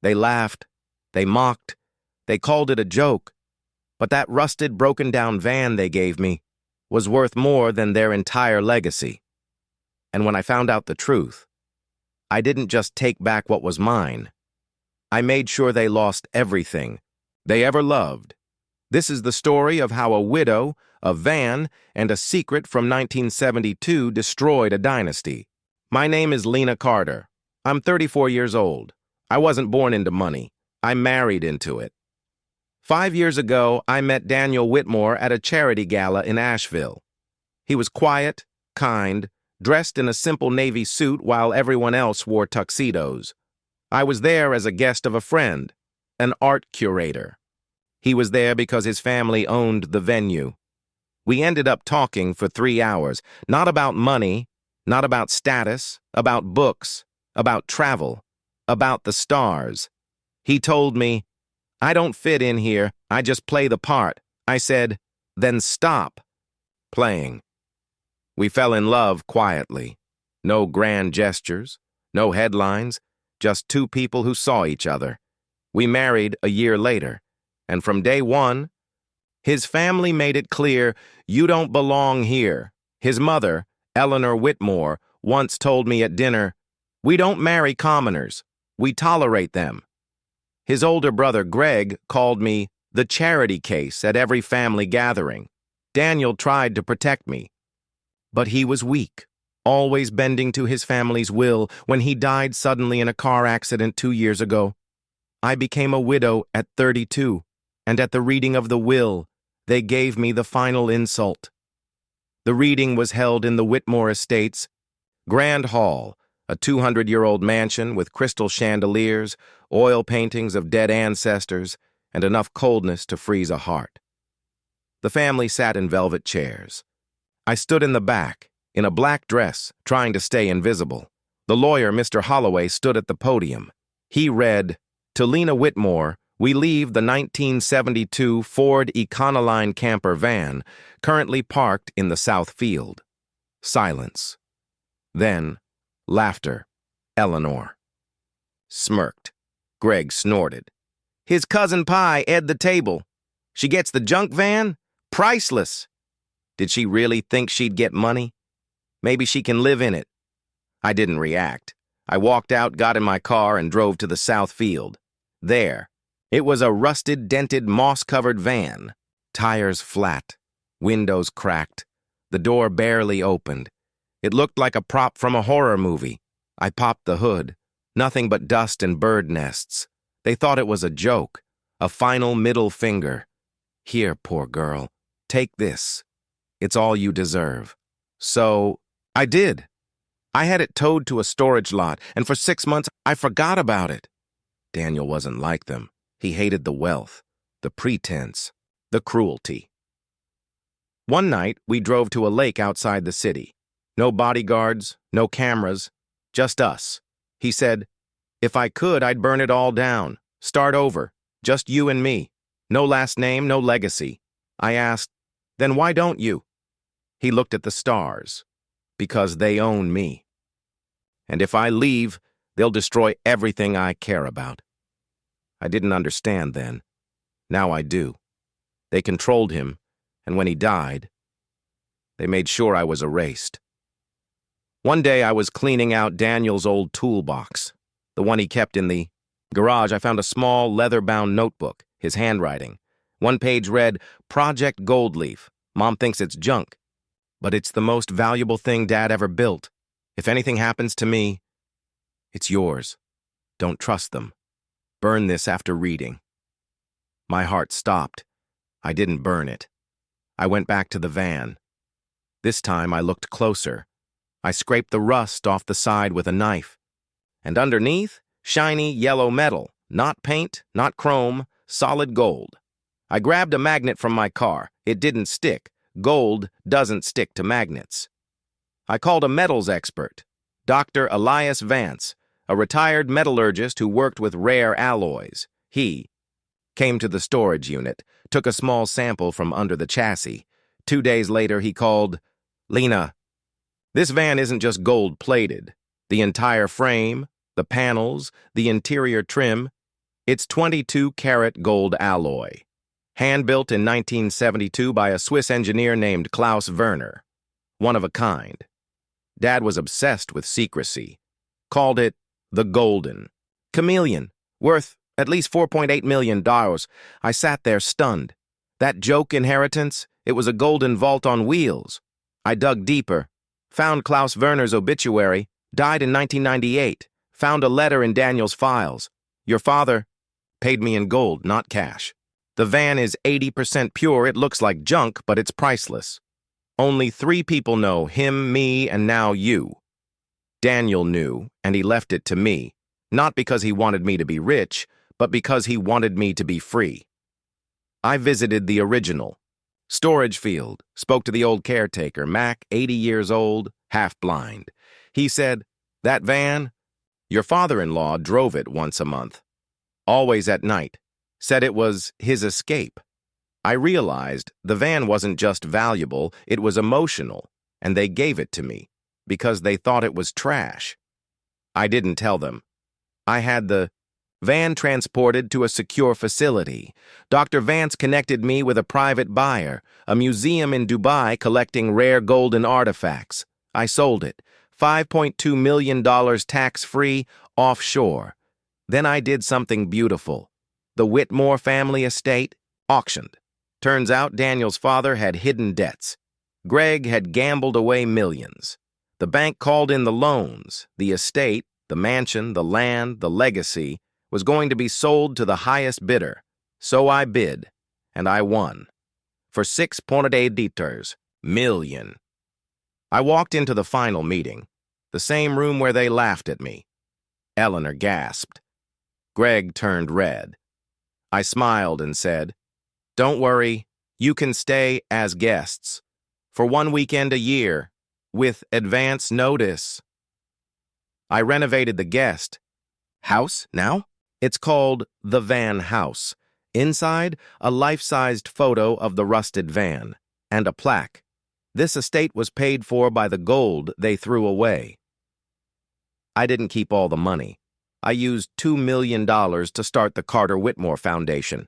They laughed, they mocked, they called it a joke, but that rusted, broken-down van they gave me was worth more than their entire legacy. And when I found out the truth, I didn't just take back what was mine. I made sure they lost everything they ever loved. This is the story of how a widow, a van, and a secret from 1972 destroyed a dynasty. My name is Lena Carter. I'm 34 years old. I wasn't born into money. I married into it. 5 years ago, I met Daniel Whitmore at a charity gala in Asheville. He was quiet, kind, dressed in a simple navy suit while everyone else wore tuxedos. I was there as a guest of a friend, an art curator. He was there because his family owned the venue. We ended up talking for 3 hours, not about money, not about status, about books, about travel, about the stars. He told me, "I don't fit in here, I just play the part." I said, "Then stop playing." We fell in love quietly. No grand gestures, no headlines, just two people who saw each other. We married a year later, and from day one, his family made it clear, "You don't belong here." His mother, Eleanor Whitmore, once told me at dinner, "We don't marry commoners, we tolerate them." His older brother, Greg, called me the charity case at every family gathering. Daniel tried to protect me, but he was weak, always bending to his family's will. When he died suddenly in a car accident 2 years ago, I became a widow at 32, and at the reading of the will, they gave me the final insult. The reading was held in the Whitmore Estates Grand Hall, a 200-year-old mansion with crystal chandeliers, oil paintings of dead ancestors, and enough coldness to freeze a heart. The family sat in velvet chairs. I stood in the back, in a black dress, trying to stay invisible. The lawyer, Mr. Holloway, stood at the podium. He read, "To Lena Whitmore, we leave the 1972 Ford Econoline camper van, currently parked in the south field." Silence. Then, laughter. Eleanor smirked. Greg snorted. "His cousin Pie ed the table. She gets the junk van? Priceless." Did she really think she'd get money? Maybe she can live in it. I didn't react. I walked out, got in my car, and drove to the south field. There, it was a rusted, dented, moss-covered van. Tires flat, windows cracked. The door barely opened. It looked like a prop from a horror movie. I popped the hood. Nothing but dust and bird nests. They thought it was a joke, a final middle finger. "Here, poor girl, take this. It's all you deserve." So, I did. I had it towed to a storage lot, and for 6 months I forgot about it. Daniel wasn't like them. He hated the wealth, the pretense, the cruelty. One night, we drove to a lake outside the city. No bodyguards, no cameras, just us. He said, "If I could, I'd burn it all down. Start over. Just you and me. No last name, no legacy." I asked, "Then why don't you?" He looked at the stars. "Because they own me. And if I leave, they'll destroy everything I care about." I didn't understand then. Now I do. They controlled him, and when he died, they made sure I was erased. One day I was cleaning out Daniel's old toolbox, the one he kept in the garage. I found a small leather-bound notebook, his handwriting. One page read, "Project Goldleaf. Mom thinks it's junk, but it's the most valuable thing Dad ever built. If anything happens to me, it's yours. Don't trust them. Burn this after reading." My heart stopped. I didn't burn it. I went back to the van. This time I looked closer. I scraped the rust off the side with a knife. And underneath, shiny yellow metal, not paint, not chrome, solid gold. I grabbed a magnet from my car. It didn't stick. Gold doesn't stick to magnets. I called a metals expert, Dr. Elias Vance, a retired metallurgist who worked with rare alloys. He came to the storage unit, took a small sample from under the chassis. 2 days later, he called, "Lena, this van isn't just gold-plated. The entire frame, the panels, the interior trim, It's 22-karat gold alloy, hand-built in 1972 by a Swiss engineer named Klaus Werner, one of a kind. Dad was obsessed with secrecy, called it the golden chameleon, worth at least $4.8 million. I sat there stunned. That joke inheritance, it was a golden vault on wheels. I dug deeper, found Klaus Werner's obituary, died in 1998, found a letter in Daniel's files. Your father paid me in gold, not cash. The van is 80% pure. It looks like junk, but it's priceless. Only 3 people know, him, me, and now you. Daniel knew, and he left it to me, not because he wanted me to be rich, but because he wanted me to be free. I visited the original storage field, spoke to the old caretaker, Mac, 80 years old, half blind. He said, "That van, your father-in-law drove it once a month, always at night, said it was his escape." I realized the van wasn't just valuable, it was emotional, and they gave it to me because they thought it was trash. I didn't tell them. I had the van transported to a secure facility. Dr. Vance connected me with a private buyer, a museum in Dubai collecting rare golden artifacts. I sold it, $5.2 million tax-free, offshore. Then I did something beautiful. The Whitmore family estate, auctioned. Turns out Daniel's father had hidden debts. Greg had gambled away millions. The bank called in the loans. The estate, the mansion, the land, the legacy, was going to be sold to the highest bidder. So I bid, and I won. For $6.8 million. I walked into the final meeting, the same room where they laughed at me. Eleanor gasped. Greg turned red. I smiled and said, "Don't worry, you can stay as guests for 1 weekend a year with advance notice." I renovated the guest house now. It's called the Van House. Inside, a life-sized photo of the rusted van and a plaque. This estate was paid for by the gold they threw away. I didn't keep all the money. I used $2 million to start the Carter Whitmore Foundation.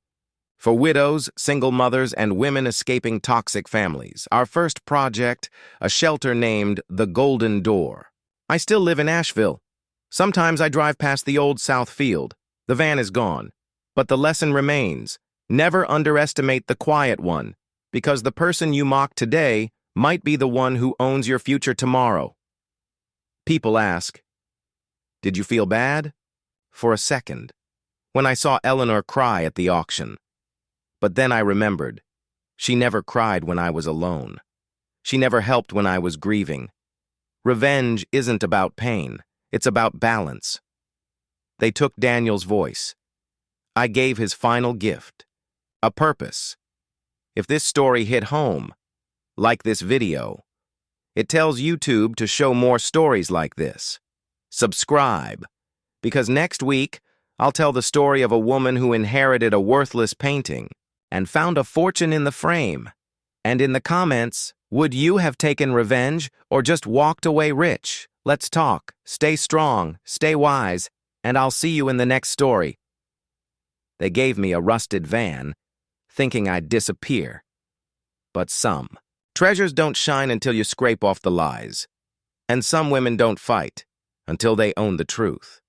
For widows, single mothers, and women escaping toxic families. Our first project, a shelter named the Golden Door. I still live in Asheville. Sometimes I drive past the old South Field. The van is gone. But the lesson remains. Never underestimate the quiet one, because the person you mock today might be the one who owns your future tomorrow. People ask, "Did you feel bad?" For a second, when I saw Eleanor cry at the auction. But then I remembered. She never cried when I was alone. She never helped when I was grieving. Revenge isn't about pain. It's about balance. They took Daniel's voice. I gave his final gift, a purpose. If this story hit home, like this video, it tells YouTube to show more stories like this. Subscribe, because next week, I'll tell the story of a woman who inherited a worthless painting and found a fortune in the frame. And in the comments, would you have taken revenge or just walked away rich? Let's talk. Stay strong, stay wise, and I'll see you in the next story. They gave me a rusted van, thinking I'd disappear. But some treasures don't shine until you scrape off the lies. And some women don't fight until they own the truth.